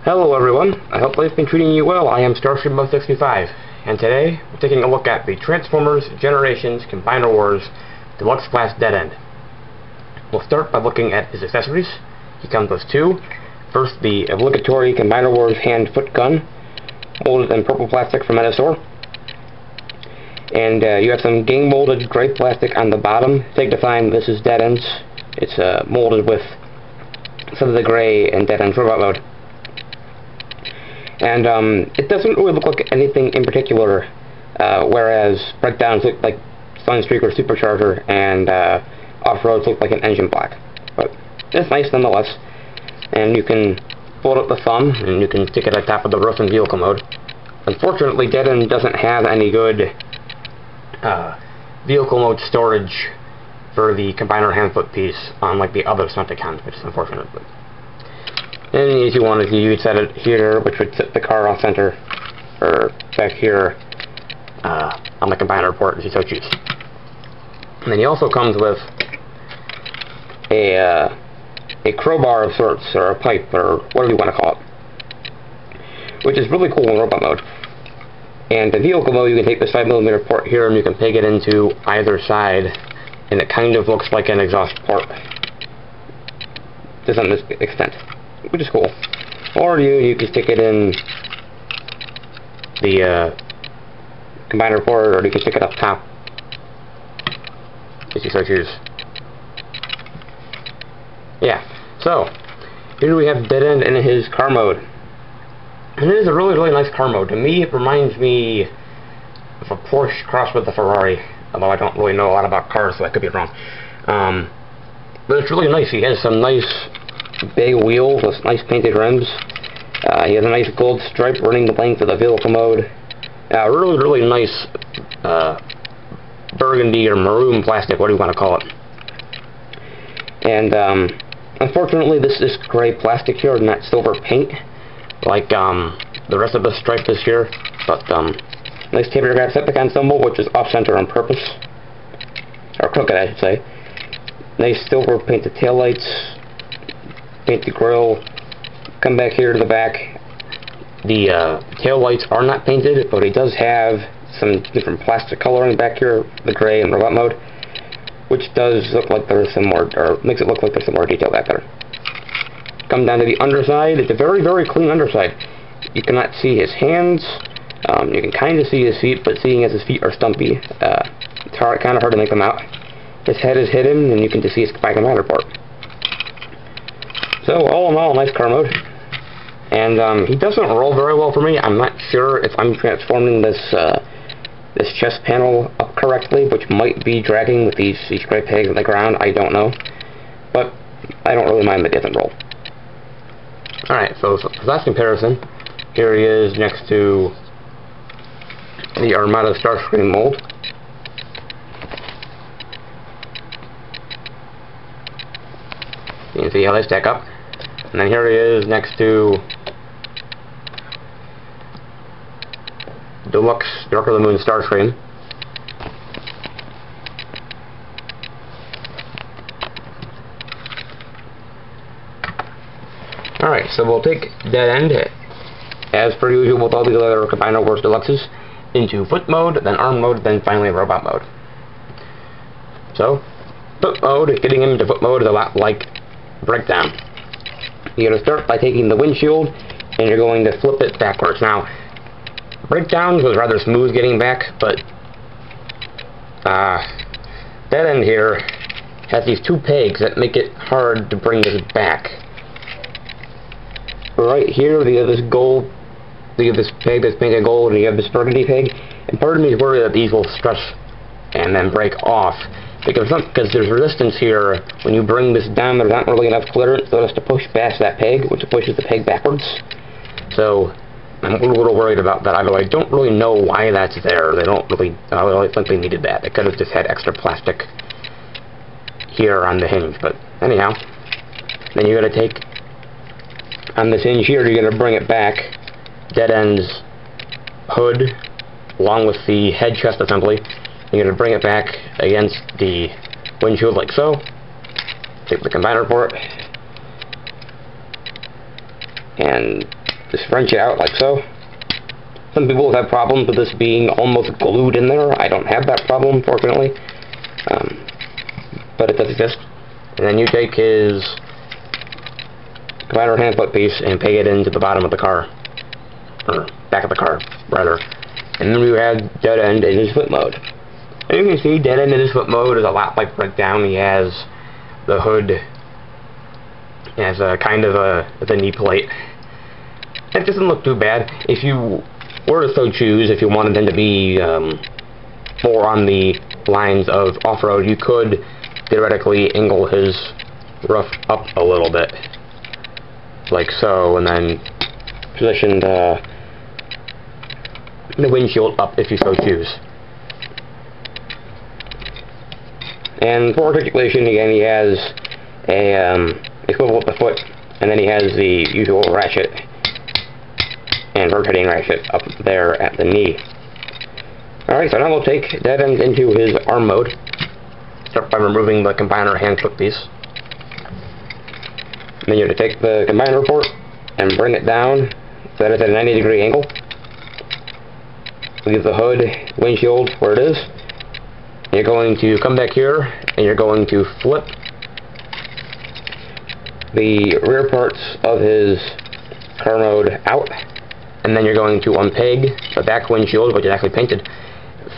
Hello everyone, I hope life's been treating you well. I am Starstream65, and today we're taking a look at the Transformers Generations Combiner Wars Deluxe Class Dead End. We'll start by looking at his accessories. He comes with two. First, the obligatory Combiner Wars hand-foot gun, molded in purple plastic from Metasaur. And you have some gang molded gray plastic on the bottom, signifying this is Dead Ends. It's molded with some of the gray and Dead Ends robot mode. And it doesn't really look like anything in particular, whereas breakdowns look like Sunstreaker Supercharger and off-roads look like an engine block. But it's nice nonetheless. And you can fold up the thumb and you can stick it on top of the roof in vehicle mode. Unfortunately, Dead End doesn't have any good vehicle mode storage for the combiner hand-foot piece, unlike the other Stunticons, which is unfortunate. But and if you wanted to, you could set it here, which would sit the car off center, or back here on the combiner port, if you so choose. And then he also comes with a crowbar of sorts, or a pipe, or whatever you want to call it, which is really cool in robot mode. And in vehicle mode, you can take this 5mm port here, and you can peg it into either side, and it kind of looks like an exhaust port to some extent, which is cool. Or you can stick it in the combiner port, or you can stick it up top, if you so choose. Yeah, so here we have Dead End in his car mode. And it is a really, really nice car mode. To me, it reminds me of a Porsche crossed with a Ferrari, although I don't really know a lot about cars, so I could be wrong. But it's really nice. He has some nice big wheels with nice painted rims. He has a nice gold stripe running the length of the vehicle mode. Really, really nice burgundy or maroon plastic, what do you want to call it. And unfortunately, this is gray plastic here and not silver paint, like the rest of the stripe is here. But nice taper Decepticon symbol, which is off-center on purpose, or crooked, I should say. Nice silver painted taillights, painted grille. Come back here to the back. The taillights are not painted, but he does have some different plastic coloring back here, the gray and robot mode, which does look like there's some more, or makes it look like there's some more detail back there. Come down to the underside. It's a very, very clean underside. You cannot see his hands. You can kind of see his feet, but seeing as his feet are stumpy, it's kind of hard to make them out. His head is hidden, and you can just see his combiner port. So, all in all, nice car mode. And he doesn't roll very well for me. I'm not sure if I'm transforming this this chest panel up correctly, which might be dragging with these gray pegs on the ground. I don't know. But I don't really mind the different roll. Alright, so for that comparison, here he is next to the Armada Starscream mold. You can see how they stack up. And then here he is next to Deluxe Darker of the Moon Starscream. Alright, so we'll take Dead End, as per usual with all the other Combiner Wars Deluxes, into foot mode, then arm mode, then finally robot mode. So, foot mode, getting him into foot mode is a lot like breakdown. You're going to start by taking the windshield, and you're going to flip it backwards. Now, breakdowns was rather smooth getting back, but Dead End here has these two pegs that make it hard to bring this back. Right here, you have this gold, you have this peg that's painted gold, and you have this burgundy peg, and part of me is worried that these will stretch and then break off, because there's resistance here. When you bring this down, there's not really enough clearance for us to push past that peg, which pushes the peg backwards. So I'm a little worried about that, although I don't really know why that's there. They don't really, I really think they needed that. They could have just had extra plastic here on the hinge, but anyhow. Then you're going to take, on this hinge here, you're going to bring it back, Dead End's hood, along with the head chest assembly. You're going to bring it back against the windshield like so. Take the combiner port, and just wrench it out like so. Some people have problems with this being almost glued in there. I don't have that problem, fortunately. But it does exist. And then you take his combiner hand foot piece and peg it into the bottom of the car. Or back of the car, rather. And then we have dead end in his flip mode. And you can see dead end in his flip mode is a lot like breakdown. He has the hood as a kind of a knee plate. It doesn't look too bad. If you were to so choose, if you wanted him to be more on the lines of off-road, you could theoretically angle his roof up a little bit, like so, and then position the windshield up if you so choose. And for articulation, again, he has a equivalent with the foot, and then he has the usual ratchet and rotating ratchet up there at the knee. Alright, so now we'll take dead end into his arm mode. Start by removing the combiner hand foot piece. Then you have to take the combiner port and bring it down so that it's at a 90-degree angle. Leave the hood, windshield where it is. You're going to come back here and you're going to flip the rear parts of his car mode out, and then you're going to unpeg the back windshield, which is actually painted,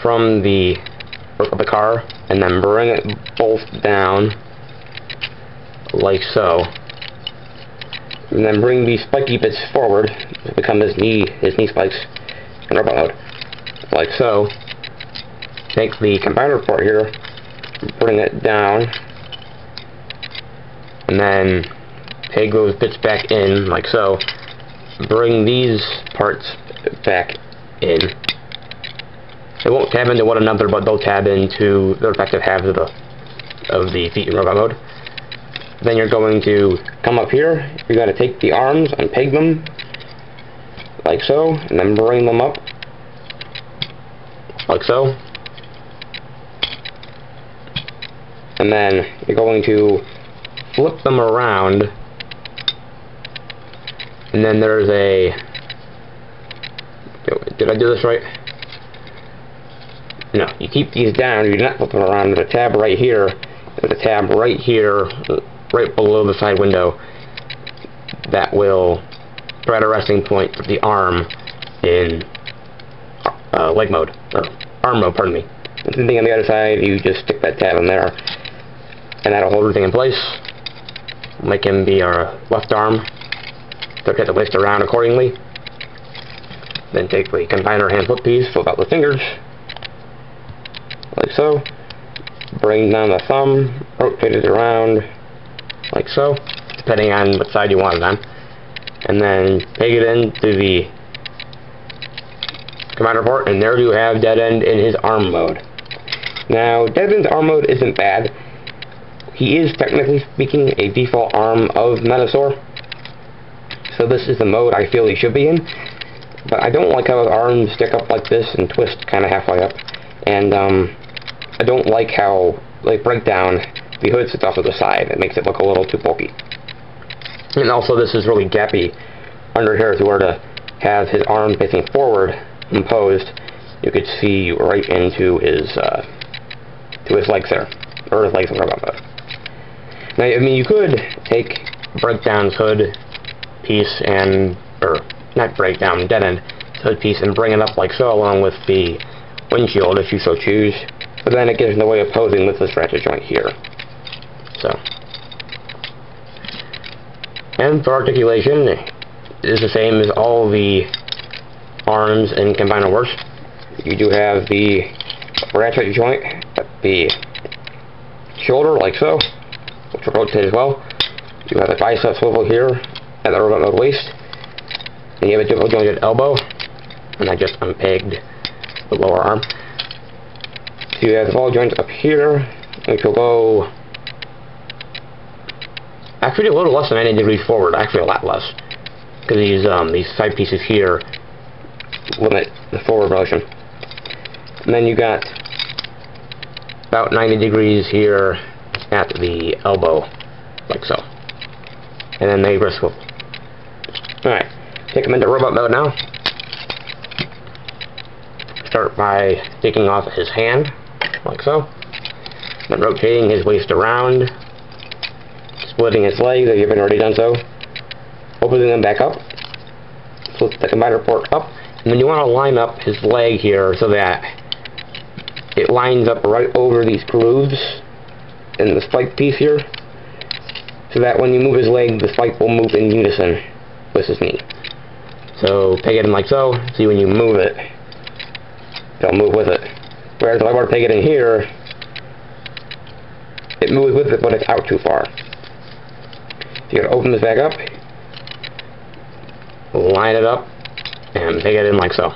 from the roof of the car, and then bring it both down like so, and then bring these spiky bits forward to become his knee spikes and robot mode, like so. Take the combiner port here, bring it down, and then peg those bits back in like so. Bring these parts back in. They won't tab into one another, but they'll tab into the respective halves of the feet in robot mode. Then you're going to come up here. You're going to take the arms and peg them like so, and then bring them up like so. And then you're going to flip them around, and then there's a, did I do this right? No, you keep these down, you do not flip them around. There's a tab right here, there's a tab right here, right below the side window, that will provide a resting point for the arm in leg mode, or arm mode, pardon me. And the thing on the other side, you just stick that tab in there, and that'll hold everything in place. Make him be our left arm. So get the waist around accordingly. Then take the combiner hand foot piece, flip out the fingers, like so. Bring down the thumb, rotate it around, like so, depending on what side you want it on. And then peg it into the combiner port, and there you have dead end in his arm mode. Now, dead end's arm mode isn't bad. He is, technically speaking, a default arm of Metasaur, so this is the mode I feel he should be in. But I don't like how his arms stick up like this and twist kind of halfway up, and I don't like how, like breakdown, the hood sits off to the side. It makes it look a little too bulky. And also, this is really gappy under here, to where to have his arm facing forward, imposed, you could see right into his to his legs there, or his legs in robot mode. Now, I mean, you could take breakdown's hood piece and, or not breakdown, dead end hood piece, and bring it up like so, along with the windshield if you so choose. But then it gets in the way of posing with this ratchet joint here. So, and for articulation, it is the same as all the arms in Combiner Works. You do have the ratchet joint at the shoulder, like so, which will rotate as well. You have a bicep swivel here at the robot mode waist. Then you have a double jointed elbow, and I just unpegged the lower arm. So you have the ball joints up here, which will go actually a little less than 90 degrees forward, actually a lot less, because these side pieces here limit the forward motion. And then you got about 90 degrees here at the elbow, like so. And then they wrist swivel. Alright, take him into robot mode now. Start by taking off his hand, like so. Then rotating his waist around, splitting his legs if you haven't already done so. Opening them back up. Flip the combiner port up. And then you want to line up his leg here so that it lines up right over these grooves in the spike piece here. So that when you move his leg, the spike will move in unison with his knee. So peg it in like so. See, when you move it, it'll move with it. Whereas if I were to peg it in here, it moves with it, but it's out too far. So you gotta open this back up, line it up, and peg it in like so.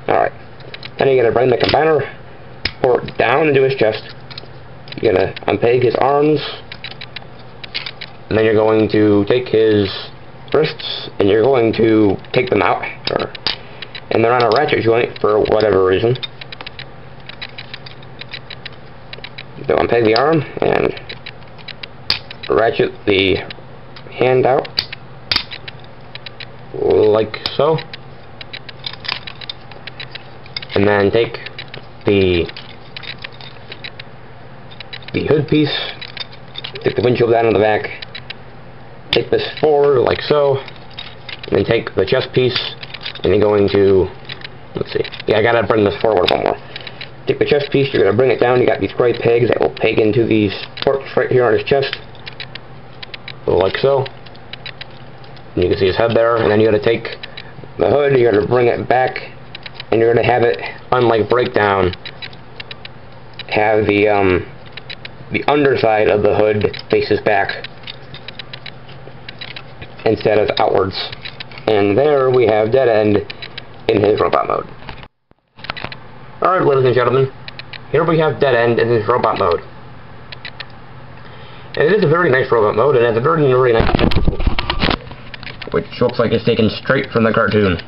Alright. Then you're gonna bring the combiner port down into his chest. You're gonna unpeg his arms, and then you're going to take his wrists, and you're going to take them out, and they're on a ratchet joint for whatever reason. So unpeg the arm and ratchet the hand out like so, and then take the hood piece, take the windshield down on the back, take this forward like so, and then take the chest piece, and you're going to, let's see, yeah, I gotta bring this forward one more. Take the chest piece, you're gonna bring it down, you got these gray pegs that will peg into these ports right here on his chest, like so. And you can see his head there, and then you're gonna take the hood, you're gonna bring it back, and you're gonna have it, unlike breakdown, have the underside of the hood faces back instead of outwards. And there we have dead end in his robot mode. Alright, ladies and gentlemen, here we have dead end in his robot mode. And it is a very nice robot mode, and it has a very, very nice physical, which looks like it's taken straight from the cartoon.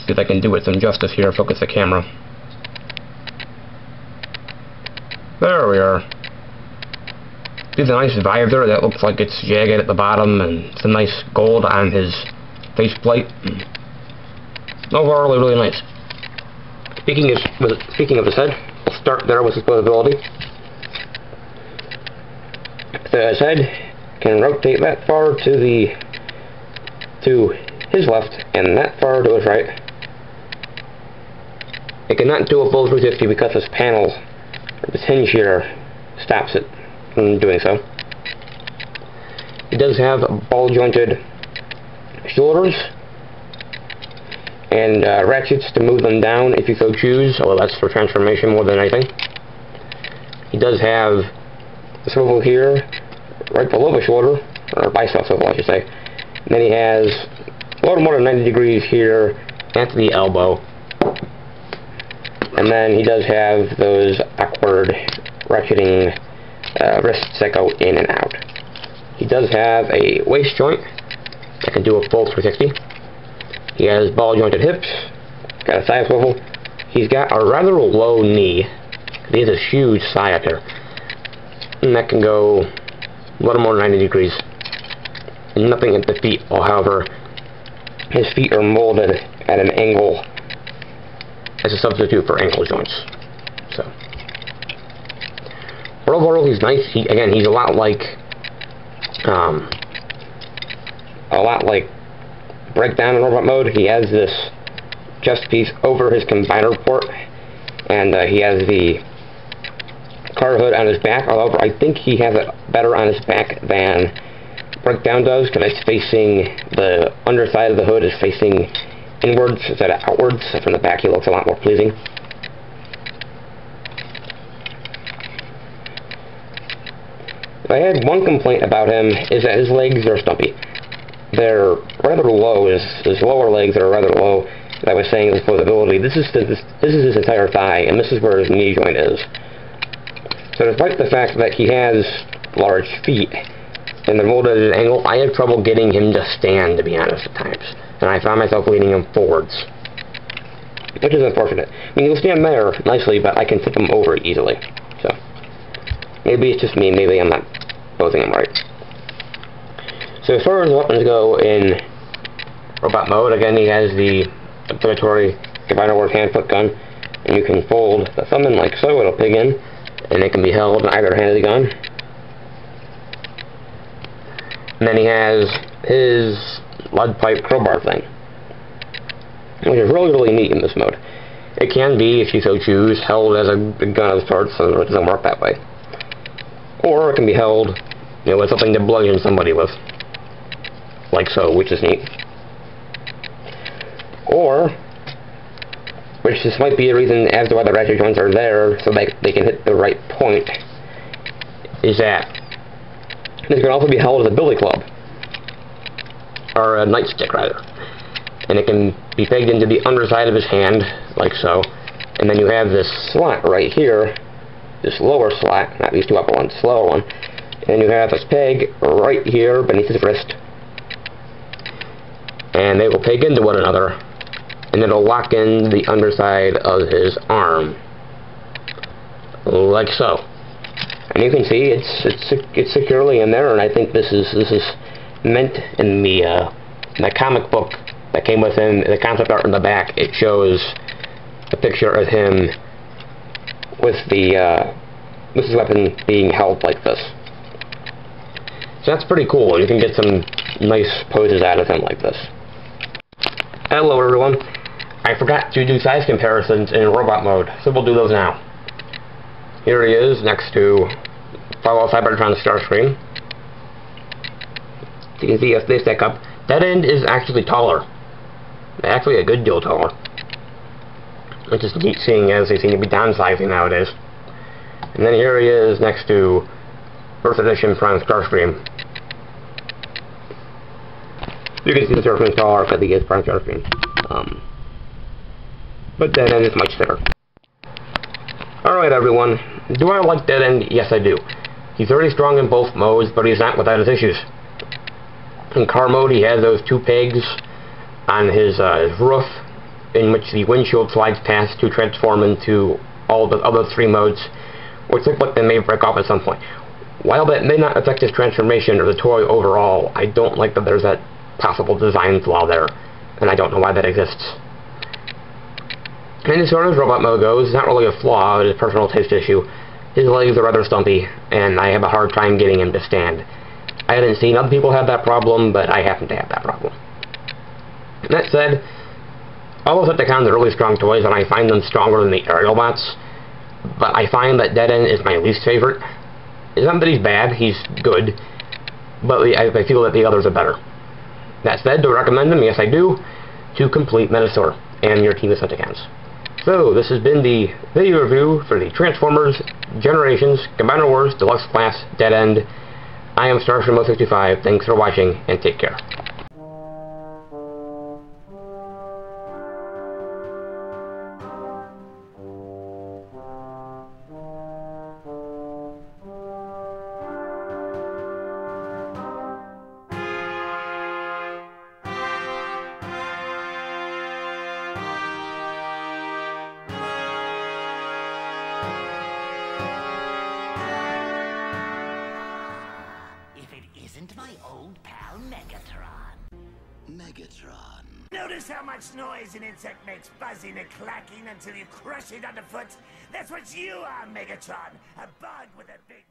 See if I can do it some justice here, focus the camera. There we are. There's a nice vibe there that looks like it's jagged at the bottom, and some nice gold on his faceplate. Overall, really nice. Speaking of his head, we'll start there with his posability. The head can rotate that far to his left and that far to his right. It cannot do a full 360 because this panel, or this hinge here, stops it from doing so. It does have ball jointed shoulders and ratchets to move them down if you so choose. Well, that's for transformation more than anything. He does have the swivel here right below the shoulder, or bicep swivel I should say. And then he has a little more than 90 degrees here at the elbow. And then he does have those awkward ratcheting wrists that go in and out. He does have a waist joint that can do a full 360. He has ball jointed hips, got a side swivel. He's got a rather low knee. He has a huge thigh up here. And that can go a little more than 90 degrees. And nothing at the feet, however, his feet are molded at an angle as a substitute for ankle joints. So, overall, he's nice. Again, he's a lot like breakdown in robot mode. He has this chest piece over his combiner port, and he has the car hood on his back. However, I think he has it better on his back than breakdown does, because it's facing, the underside of the hood is facing inwards instead of outwards. So from the back he looks a lot more pleasing. If I had one complaint about him, is that his legs are stumpy. They're rather low. His lower legs are rather low. As I was saying, his posability. This is his entire thigh, and this is where his knee joint is. So despite the fact that he has large feet and they're molded at an angle, I have trouble getting him to stand, to be honest, at times. And I found myself leaning him forwards, which is unfortunate. I mean, he'll stand there nicely, but I can tip him over easily. So maybe it's just me. Maybe I'm not exposing them right. So as far as weapons go in robot mode, again he has the obligatory Combiner Wars hand-foot gun, and you can fold the thumb in like so, it'll pig in, and it can be held in either hand of the gun. And then he has his lead pipe crowbar thing, which is really, really neat in this mode. It can be, if you so choose, held as a gun of sorts, so it doesn't work that way. Or it can be held, you know, with something to bludgeon somebody with, like so, which is neat. Or, which this might be a reason as to why the ratchet joints are there, so they can hit the right point, is that this can also be held as a billy club, or a nightstick rather, and it can be pegged into the underside of his hand, like so, and then you have this slot right here, this lower slot, not these two upper ones, lower one, and you have this peg right here beneath his wrist, and they will peg into one another, and it'll lock in the underside of his arm, like so. And you can see it's securely in there, and I think this is meant in the comic book that came with him. The concept art in the back, it shows a picture of him with his weapon being held like this. So that's pretty cool. You can get some nice poses out of him like this. Hello everyone. I forgot to do size comparisons in robot mode, so we'll do those now. Here he is next to fellow Cybertron Starscream. You can see if they stack up. That end is actually taller. Actually a good deal taller. Which is neat seeing as they seem to be downsizing nowadays. And then here he is next to Earth Edition Prime Starscream. You can see the Starscream is taller because he is Prime Starscream. But that end is much thinner. Alright everyone, do I like Dead End? Yes I do. He's very strong in both modes, but he's not without his issues. In car mode he has those two pegs on his roof, in which the windshield slides past to transform into all the other three modes, which look like they may break off at some point. While that may not affect his transformation or the toy overall, I don't like that there's that possible design flaw there, and I don't know why that exists. And as far as robot mode goes, it's not really a flaw, it's a personal taste issue. His legs are rather stumpy, and I have a hard time getting him to stand. I haven't seen other people have that problem, but I happen to have that problem. And that said, all of Decepticons are really strong toys, and I find them stronger than the Aerialbots, but I find that Dead End is my least favorite. It's not that he's bad, he's good, but I feel that the others are better. That said, do I recommend them? Yes, I do, to complete Metasaur and your team of Decepticons. So, this has been the video review for the Transformers Generations Combiner Wars Deluxe Class Dead End. I am Starscream065. Thanks for watching, and take care. Isn't my old pal Megatron? Megatron. Notice how much noise an insect makes, buzzing and clacking until you crush it underfoot? That's what you are, Megatron! A bug with a big